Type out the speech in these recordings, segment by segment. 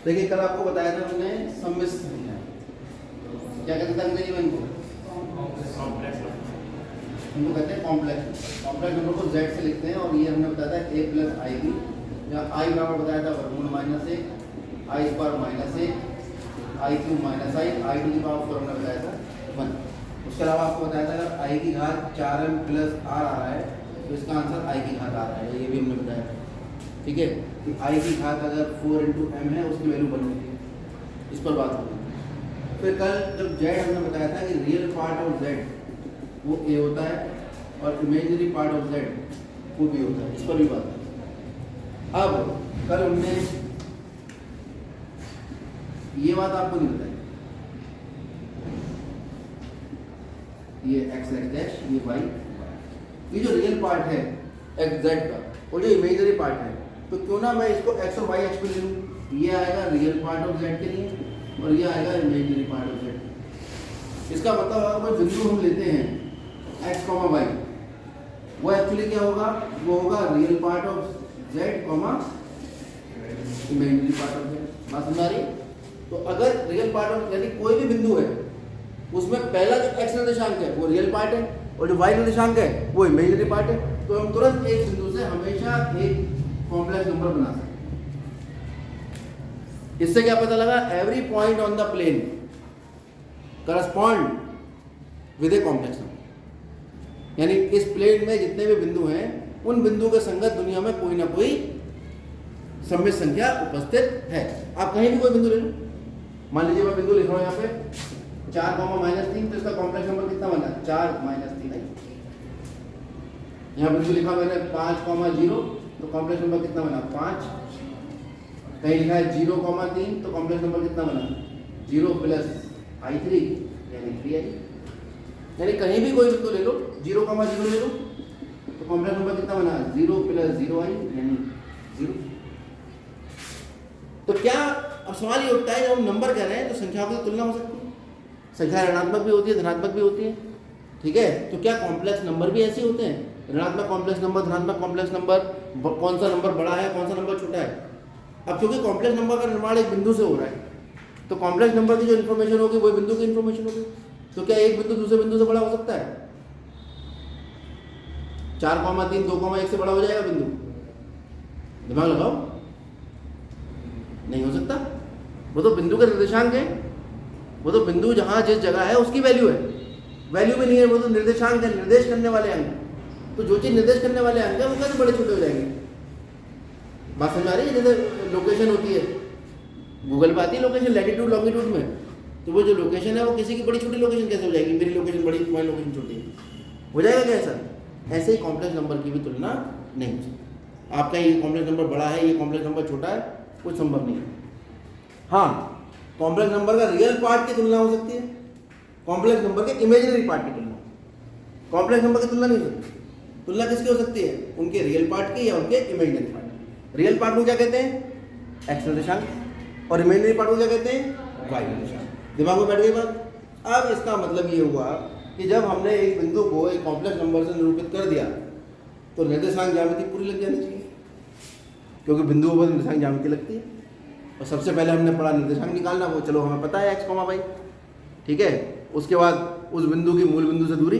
देखिए कल आपको बताया था हमने सम्मिश्र संख्या, क्या कहते थे अंग्रेजी में इनको कहते हैं कॉम्प्लेक्स। कॉम्प्लेक्स नंबर को z से लिखते हैं और ये हमने बताया था a प्लस आई बी, जहाँ आई बराबर बताया था वर्गमूल माइनस एक, आई स्क्वायर माइनस एक, i cube minus i, i to the power 4 हमने बताया था 1। उसके अलावा आपको बताया था अगर आई की घात 4m प्लस आर आ रहा है तो इसका आंसर आई की घात आ रहा है, ये भी हमने बताया था। ठीक है, कि आई की घात अगर 4 × m है उसकी वैल्यू 1 होती है, इस पर बात होगी। फिर कल जब z हमने बताया था कि रियल पार्ट ऑफ z वो a होता है और इमेजिनरी पार्ट ऑफ z वो b होता है, इस पर भी बात है। अब कल हमने ये बात आपको नहीं बताई, ये x डैश ये y, ये जो रियल पार्ट है x z का और जो इमेजिनरी पार्ट है, तो क्यों ना मैं इसको x और y एक्स पे ले लूँ। ये आएगा रियल पार्ट ऑफ z के लिए और ये आएगा इमेजिनरी पार्ट ऑफ z। इसका मतलब अगर कोई बिंदु हम लेते हैं x, y, वो एक्चुअली क्या होगा, वो होगा real part of z, imaginary part of z। बात समझ आ रही? तो अगर रियल पार्ट ऑफ यानी कोई भी बिंदु है उसमें पहला जो x निर्देशांक है वो रियल पार्ट है और जो y निर्देशांक है वो इमेजिनरी पार्ट है, तो हम तुरंत एक बिंदु से हमेशा एक कॉम्प्लेक्स नंबर बना सकते हैं। इससे क्या पता लगा, every point on the plane correspond with a complex number, यानी इस प्लेन में जितने भी बिंदु हैं उन बिंदुओं के संगत दुनिया में कोई ना कोई सम्मिश्र संख्या उपस्थित है। आप कहीं भी कोई बिंदु ले लो, मान लीजिए मैं बिंदु लिख रहा हूं यहाँ पे 4, -3, तो इसका कॉम्प्लेक्स नंबर कितना बना, 4 - 3 है। यहाँ बिंदु लिखा मैंने 5, 0, तो कॉम्प्लेक्स नंबर कितना बना, 5। कहीं लिखा है 0, 3, तो कॉम्प्लेक्स नंबर कितना बना, 0 + i3 यानी 3i। यानी कहीं भी कोई बिंदु ले लो, 0, 0 ले लो, तो कॉम्प्लेक्स नंबर कितना बना, 0 + 0i यानी 0। तो क्या अब सवाल ये उठता है, जब हम नंबर कह रहे हैं तो संख्याओं की तुलना हो सकती है, संख्या ऋणात्मक भी होती है, धनात्मक भी होती है। ठीक है, तो क्या कॉम्प्लेक्स नंबर भी ऐसे होते हैं, ऋणात्मक कॉम्प्लेक्स नंबर, धनात्मक कॉम्प्लेक्स नंबर, कौन सा नंबर बड़ा है कौन सा नंबर छोटा है। अब क्योंकि कॉम्प्लेक्स नंबर का निर्माण एक बिंदु से हो रहा है, तो कॉम्प्लेक्स नंबर की जो इन्फॉर्मेशन होगी वही बिंदु की इन्फॉर्मेशन होगी। तो क्या एक बिंदु दूसरे बिंदु से बड़ा हो सकता है, 4, 3, 2, 1 से बड़ा हो जाएगा बिंदु, दिमाग लगाओ, नहीं हो सकता। वो तो बिंदु के निर्देशांक है, वो तो बिंदु जहां जिस जगह है उसकी वैल्यू है, वैल्यू भी नहीं है, वो तो निर्देशांक है, निर्देश करने वाले अंक। तो जो चीज निर्देश करने वाले अंक है वो कैसे बड़े छोटे हो जाएंगे। बात समझ आ रही है? जैसे लोकेशन होती है, गूगल पे आती है लोकेशन लैटिट्यूड लॉन्गिट्यूड में, तो वो जो लोकेशन है वो किसी की बड़ी छोटी लोकेशन कैसे हो जाएगी, मेरी लोकेशन बड़ी तुम्हारी लोकेशन छोटी है, हो जाएगा क्या ऐसा? ऐसे ही कॉम्प्लेक्स नंबर की भी तुलना नहीं हो सकती। आपका ये कॉम्प्लेक्स नंबर बड़ा है, ये कॉम्प्लेक्स नंबर छोटा है, कुछ संभव नहीं है। हाँ, कॉम्प्लेक्स नंबर का रियल पार्ट की तुलना हो सकती है, कॉम्प्लेक्स नंबर के इमेजिनरी पार्ट की तुलना, कॉम्प्लेक्स नंबर की तुलना नहीं हो सकती। तुलना किसकी हो सकती है, उनके रियल पार्ट की या उनके इमेजिनरी पार्ट। रियल पार्ट को क्या कहते हैं, एक्स निर्देशांक, और इमेजिनरी पार्ट को क्या कहते हैं, वाई निर्देशांक। दिमाग में बैठ गई बात। अब इसका मतलब ये हुआ कि जब हमने एक बिंदु को एक कॉम्प्लेक्स नंबर से निरूपित कर दिया तो निर्देशांक ज्यामिति पूरी लग जानी चाहिए, क्योंकि बिंदुओं पर निर्देशांक ज्यामिति लगती है। और सबसे पहले हमने पढ़ा निर्देशांक निकालना, वो चलो हमें पता है x, y। ठीक है, उसके बाद उस बिंदु की मूल बिंदु से दूरी।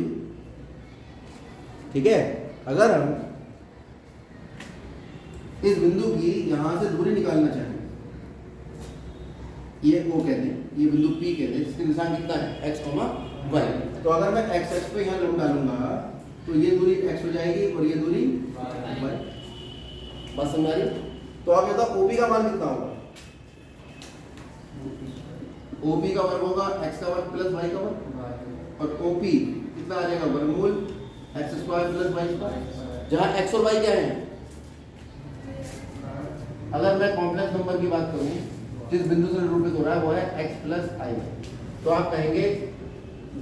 ठीक है, अगर हम इस बिंदु की यहां से दूरी निकालना चाहें, ये O कहते हैं, ये बिंदु P कहते हैं, जिसके निर्देशांक कितना है, x, y। तो अगर मैं x पे यहाँ लंब डालूंगा तो ये दूरी x हो जाएगी और ये दूरी y। बात समझ आ रही? तो आप ये बताओ OP का मान कितना होगा, OP का वर्ग होगा x का वर्ग प्लस y का वर्ग, और OP कितना आ जाएगा, वर्गमूल x² + y², जहां x और y क्या है। अगर मैं कॉम्प्लेक्स नंबर की बात करूं, जिस बिंदु से निरूपित हो रहा है वो है x + i, तो आप कहेंगे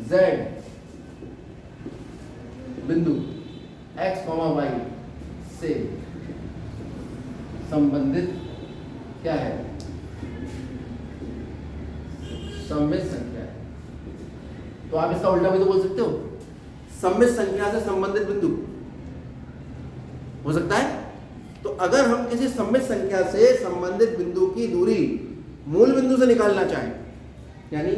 z बिंदु x, y से संबंधित क्या है, सम्मिश्र संख्या है। तो आप इसका उल्टा भी तो बोल सकते हो, सम्मिश्र संख्या से संबंधित बिंदु हो सकता है। तो अगर हम किसी सम्मिश्र संख्या से संबंधित बिंदु की दूरी मूल बिंदु से निकालना चाहें, यानी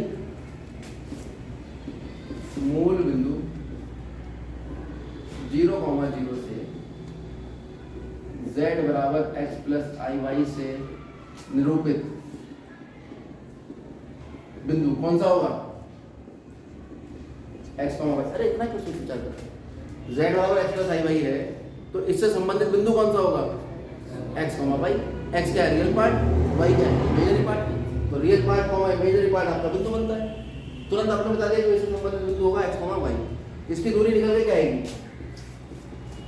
मूल बिंदु 0,0 से z बराबर x प्लस आई वाई से निरूपित बिंदु कौन सा होगा? x, y। अरे इतना क्यों सोच विचार कर, z बराबर x प्लस आई वाई है तो इससे संबंधित बिंदु कौन सा होगा? x, y। x क्या है? रियल पार्ट, y क्या है? Imaginary part. तो real part comma imaginary part आपका बिंदु बनता है। तुरंत आपने बता दिया कि इससे संबंधित बिंदु होगा x, y। इसकी दूरी निकल के क्या आएगी?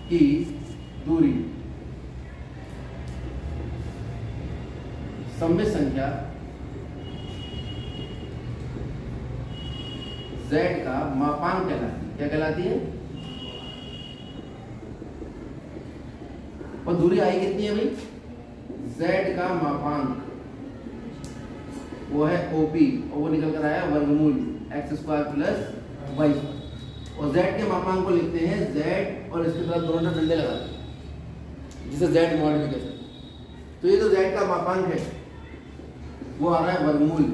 कि दूरी सममित संख्या z का मापांक कहलाती है। क्या कहलाती है? और दूरी आई कितनी है भाई? z का मापांक वो है OP, और वो निकल कर आया वर्गमूल x² प्लस y। और z के मापांक को लिखते हैं z और इसके तरफ दोनों डंडे लगाते हैं जिसे z मॉडिफिकेशन। तो ये जो z का मापांक है वो आ रहा है वर्गमूल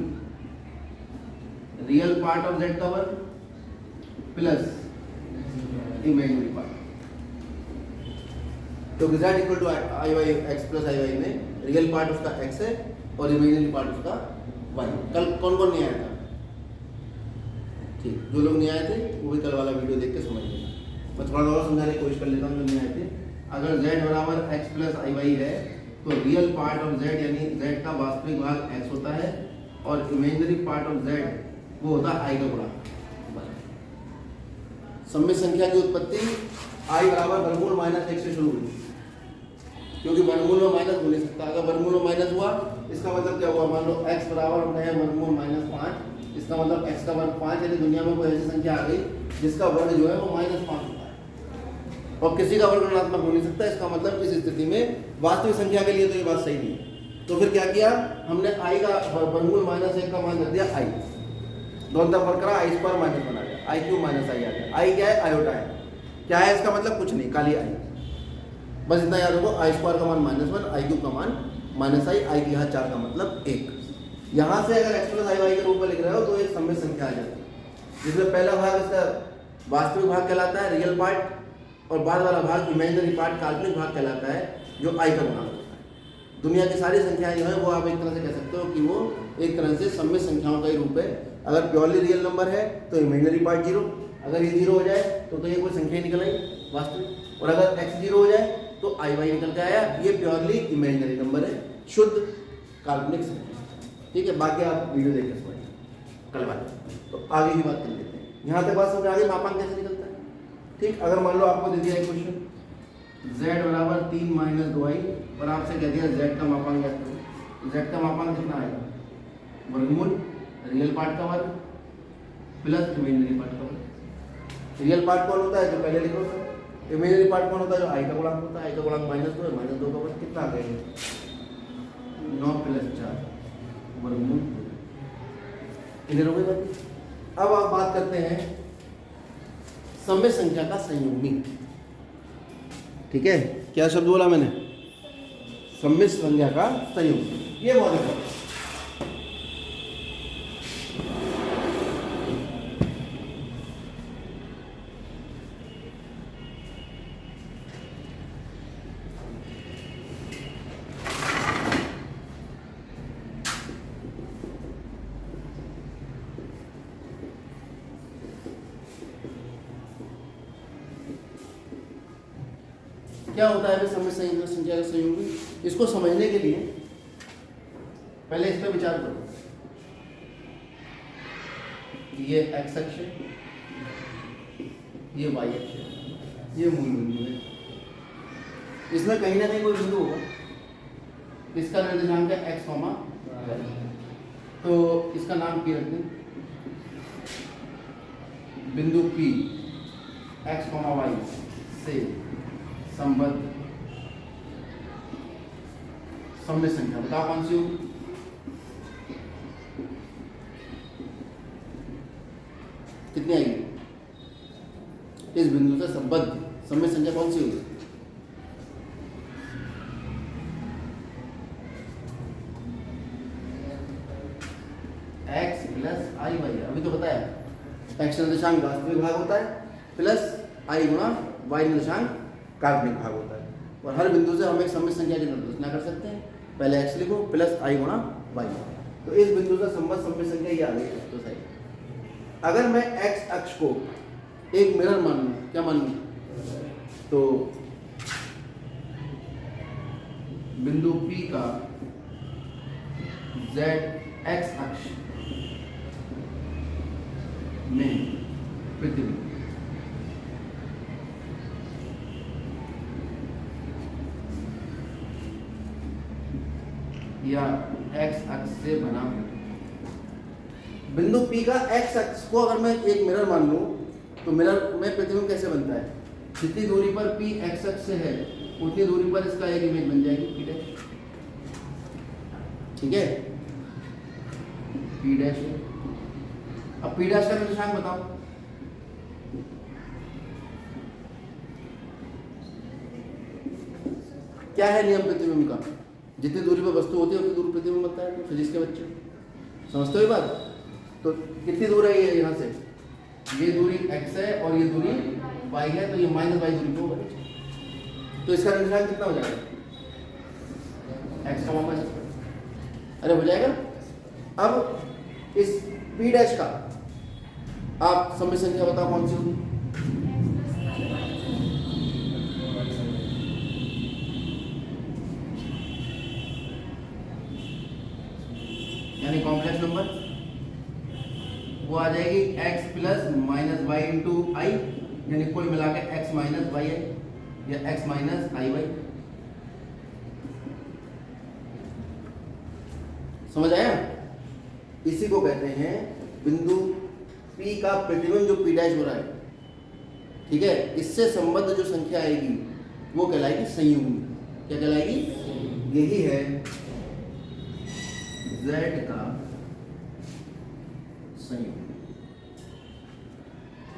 रियल पार्ट ऑफ z का वर्ग प्लस इमेजिनरी पार्ट। तो z equal to i y x plus i y में रियल पार्ट उसका x है और इमेजिनरी पार्ट उसका y। कल कौन कौन नहीं आया था? ठीक, जो लोग नहीं आए थे वो भी कल वाला वीडियो देख के समझ लेना। मैं थोड़ा और समझाने की कोशिश कर लेता हूँ जो नहीं आए थे। अगर z बराबर x प्लस आई वाई है तो रियल पार्ट ऑफ z यानी z का वास्तविक भाग x होता है और इमेजिनरी पार्ट ऑफ z वो होता है i का गुणा। सममित संख्या की उत्पत्ति i बराबर वर्गमूल माइनस 1 से शुरू हुई, क्योंकि वर्गमूल में माइनस हो नहीं सकता। अगर वर्गमूल में माइनस हुआ इसका मतलब क्या हुआ? मान लो x बराबर होता है वर्गमूल -5, इसका मतलब x का वर्ग 5, यानी दुनिया में कोई ऐसी संख्या आ गई जिसका वर्ग जो है वो -5 होता है और किसी का वर्ग ऋणात्मक हो नहीं सकता। इसका मतलब इस स्थिति में वास्तविक संख्या के लिए तो ये बात सही नहीं है। तो फिर क्या किया हमने? i का वर्गमूल -1 का मान रख दिया i, दोनों तरफ वर्ग करा, i स्क्वायर माइनस बना गया, i क्यूब माइनस i आ गया। i क्या है? आयोटा है। क्या है इसका मतलब? कुछ नहीं, काली i। बस इतना याद रखो, i स्क्वायर का मान -1, i क्यूब का मान -i, i के यहाँ 4 का मतलब 1। यहाँ से अगर x प्लस आई वाई के रूप में लिख रहे हो तो एक सममित संख्या आ जाती है जिसमें पहला भाग इसका वास्तविक भाग कहलाता है रियल पार्ट और बाद वाला भाग इमेजिनरी पार्ट काल्पनिक भाग कहलाता है जो i का गुणा होता है। दुनिया की सारी संख्याएं जो है वो आप एक तरह से कह सकते हो कि वो एक तरह से सममित संख्याओं का ही रूप है। अगर प्योरली रियल नंबर है तो इमेजिनरी पार्ट 0, अगर ये 0 हो जाए तो ये कोई संख्या ही निकल आई वास्तविक, और अगर x 0 हो जाए तो आई वाई निकल के आया, ये प्योरली इमेजिनरी नंबर है, शुद्ध काल्पनिक संख्या। ठीक है, बाकी आप वीडियो देख के समझिए कल बात। तो आगे की बात कर लेते हैं। यहाँ तक बात समझ आगे मापांक कैसे निकलता है? ठीक, अगर मान लो आपको दे दिया है क्वेश्चन z बराबर 3 माइनस 2i और आपसे कह दिया z का मापांक ज्ञात करो। z का मापांक कितना आएगा? वर्गमूल रियल पार्ट का वर्ग प्लस इमेजिनरी पार्ट का वर्ग। रियल पार्ट कौन होता है? जो पहले लिखो था। इमेजिनरी पार्ट कौन होता है? जो i का गुणांक होता है। i का गुणांक -2 है, -2 का वर्ग कितना आ गया? 9 + 4 वर्गमूल। क्लियर हो गई बात? अब आप बात करते हैं सममित संख्या का संयुग्मी। ठीक है, क्या शब्द बोला मैंने? सममित संख्या का संयुग्मी। ये बहुत अच्छा है। क्या होता है सममित संख्या का संयुग्मी? इसको समझने के लिए पहले इस पर विचार करो। ये x अक्ष है, ये y अक्ष है, ये मूल बिंदु है। इसमें कहीं ना कहीं कोई बिंदु होगा, इसका निर्देशांक है x, y। तो इसका नाम P रख दें। बिंदु P x, y से संबद्ध सममित संख्या बताओ कौन सी होगी? कितनी आएगी? इस बिंदु से संबद्ध सममित संख्या कौन सी होगी? एक्स प्लस आई वाई है, अभी तो बताया एक्स निर्देशांक वास्तविक भाग होता है प्लस आई गुणा वाई निर्देशांक काल्पनिक भाग होता है। और हर बिंदु से हम एक सममित संख्या की निर्देशना कर सकते हैं। पहले एक्स लिखो प्लस आई गुणा वाई, तो इस बिंदु से संबद्ध सममित संख्या ये आ गई तो सही। अगर मैं एक्स अक्ष को एक मिरर मान लूँ, क्या मान लूँ, तो बिंदु P का z एक्स अक्ष में प्रतिबिंब या एक्स अक्ष से बना बिंदु P का एक्स अक्ष को अगर मैं एक मिरर मान लूं तो मिरर में प्रतिबिंब कैसे बनता है, जितनी दूरी पर P एक्स अक्ष से है उतनी दूरी पर इसका एक इमेज बन जाएगी P डैश, ठीक है, P डैश। अब P डैश का निर्देशांक बताओ, क्या है नियम प्रतिबिंब का, जितनी दूरी पर वस्तु होती है उतनी दूर प्रतिबिंब बनता है। तो फिजिक्स के बच्चे समझते हो ये बात। तो कितनी दूर है ये, यहाँ से ये दूरी x है और ये दूरी y है, तो ये माइनस y दूरी पे होगा, तो इसका निर्देशांक कितना हो जाएगा, x का मान, अरे हो जाएगा। अब इस p डैश का आप सममित संख्या बताओ कौन सी होगी, यानी कॉम्प्लेक्स नंबर, वो आ जाएगी x plus minus y into i, यानी कुल मिला के x माइनस वाई आई या x माइनस आई वाई। समझ आया? इसी को कहते हैं बिंदु P का प्रतिबिंब जो P डैश हो रहा है, ठीक है, इससे संबद्ध जो संख्या आएगी वो कहलाएगी संयुग्मी। क्या कहलाएगी? यही है z का संयुग्म।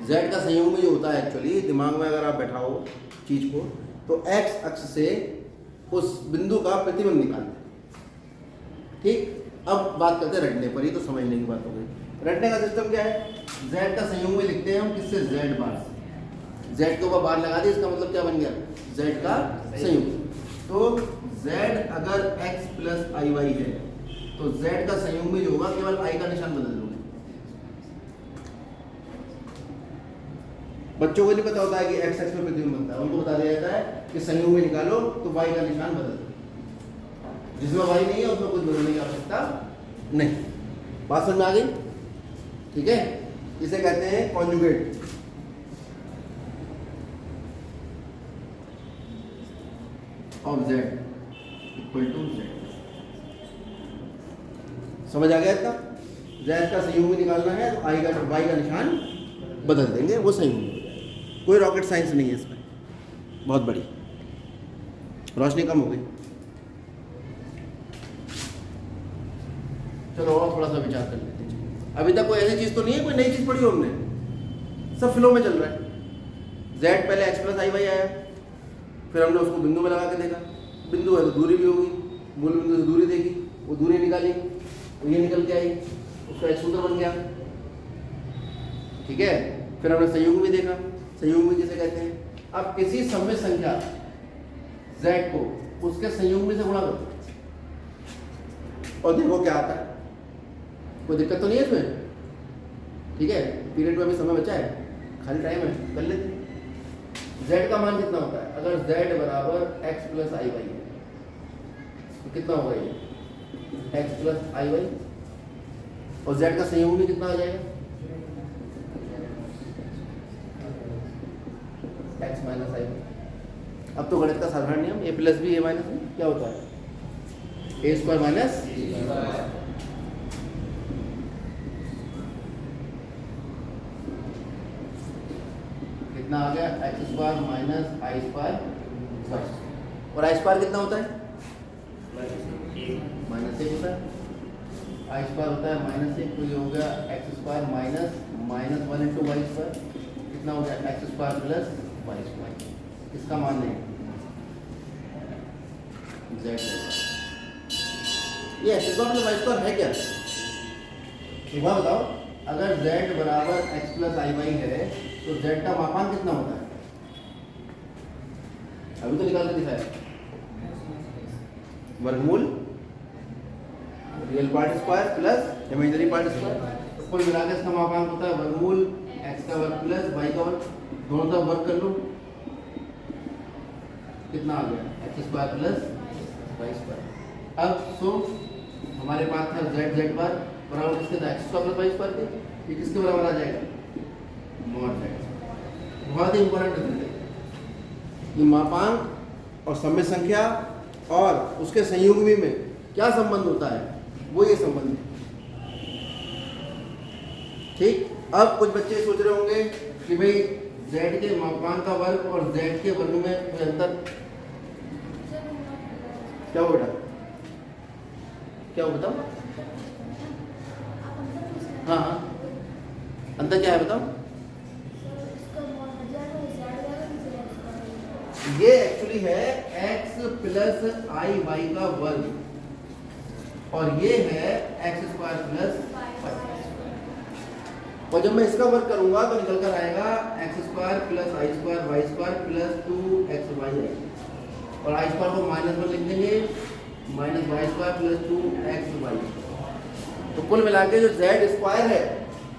z का संयुग्म जो होता है एक्चुअली, दिमाग में अगर आप बैठाओ चीज को, तो x अक्ष से उस बिंदु का प्रतिबिंब निकालते हैं, ठीक। अब बात करते हैं रटने पर, ही तो समझने की बात हो गई। रटने का सिस्टम क्या है, z का संयुग्म लिखते हैं हम किससे, z बार से। z के ऊपर बार लगा दी, इसका मतलब क्या बन गया, z का संयुग्म। तो z अगर x प्लस आई वाई है तो z का संयुग्म जो होगा केवल i का निशान बदल दोगे। बच्चों को नहीं पता होता है कि x अक्ष में प्रतिबिंब बनता है, उनको बता दिया जाता है कि संयुग्म निकालो तो y का निशान बदल दो। जिसमें y नहीं है उसमें कुछ बदलने की आवश्यकता नहीं। बात समझ में आ गई? ठीक है, इसे कहते हैं conjugate. Of z equal to z। समझ आ गया इतना? z का संयुग्म निकालना है तो y का निशान बदल देंगे, वो संयुग्म हो जाएगा। कोई रॉकेट साइंस नहीं है इसमें, बहुत बड़ी। रोशनी कम हो गई, चलो और थोड़ा सा विचार कर लेते हैं। अभी तक कोई ऐसी चीज तो नहीं है, कोई नई चीज पढ़ी हो हमने, सब फ्लो में चल रहा है। z पहले x प्लस आई वाई आया, फिर हमने उसको बिंदु में लगा के देखा, बिंदु है तो दूरी भी होगी, मूल बिंदु से दूरी देखी, वो दूरी निकाली, तो ये निकल के आई, उसका एक सूत्र बन गया, ठीक है। फिर हमने संयुग्म भी देखा, संयुग्म किसे कहते हैं, अब किसी सममित संख्या z को उसके संयुग्म से गुणा करो और देखो क्या आता है। कोई दिक्कत तो नहीं है इसमें, ठीक है। पीरियड में अभी समय बचा है, खाली टाइम है, कर लेते हैं। z का मान कितना होता है, अगर z बराबर x प्लस आई वाई है तो कितना होगा ये, x प्लस आई वाई, और z का संयुग्म भी कितना हो जाएगा, x माइनस आई वाई। अब तो गणित का साधारण नियम, a plus b a minus b क्या होता है, ए स्क्वायर माइनस कितना आ गया, x square minus i square, और आई स्क्वायर कितना होता है, माइनस एक होता है, आई स्क्वायर होता है माइनस एक, तो ये हो गया x square minus one into y square, कितना हो गया x square plus y square. इसका मान है जेड, ये x square plus y square है क्या, एक बार बताओ, अगर z बराबर x प्लस आई वाई है तो z का मापांक कितना होता है? अभी तो निकाल के दिखाया, वर्गमूल real part square plus imaginary part square. कुल मिलाकर इसका मापांक होता है वर्गमूल x का वर्ग प्लस y का वर्ग, दोनों तरफ वर्ग कर लो, कितना आ गया x square plus y square. अब सो हमारे पास था z बार बराबर किसके था, x square plus y square के, ये किसके बराबर आ जाएगा, मॉड z। बहुत ही इंपॉर्टेंट है ये मापांक और सम्मित संख्या और उसके संयुग्मी में क्या संबंध होता है, वो ये संबंध है। ठीक, अब कुछ बच्चे सोच रहे होंगे कि भाई z के मापांक का वर्ग और z के वर्ग में कोई अंतर क्या हो बेटा, क्या हो बताओ? हाँ हाँ, अंतर क्या है बताओ? ये एक्चुअली है x प्लस आई वाई का वर्ग और ये है x स्क्वायर प्लस वाई। और जब मैं इसका वर्ग करूंगा तो निकल कर आएगा x square plus i square y square plus 2xy, और आई स्क्वायर को माइनस में लिख देंगे, minus Y square plus 2xy। तो कुल मिला के जो z स्क्वायर है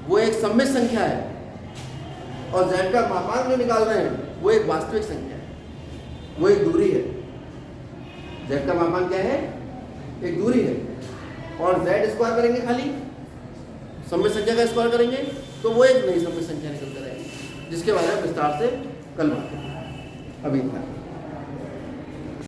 वो एक सम्मित संख्या है और z का मापांक जो निकाल रहे हैं वो एक वास्तविक संख्या है, वो एक दूरी है। z का मापांक क्या है, एक दूरी है, और z स्क्वायर करेंगे खाली सम्मित संख्या का स्क्वायर करेंगे तो वो एक नई सम्मित संख्या निकल कर आएगी, जिसके बारे में विस्तार से कल बात करेंगे। अभी इतना।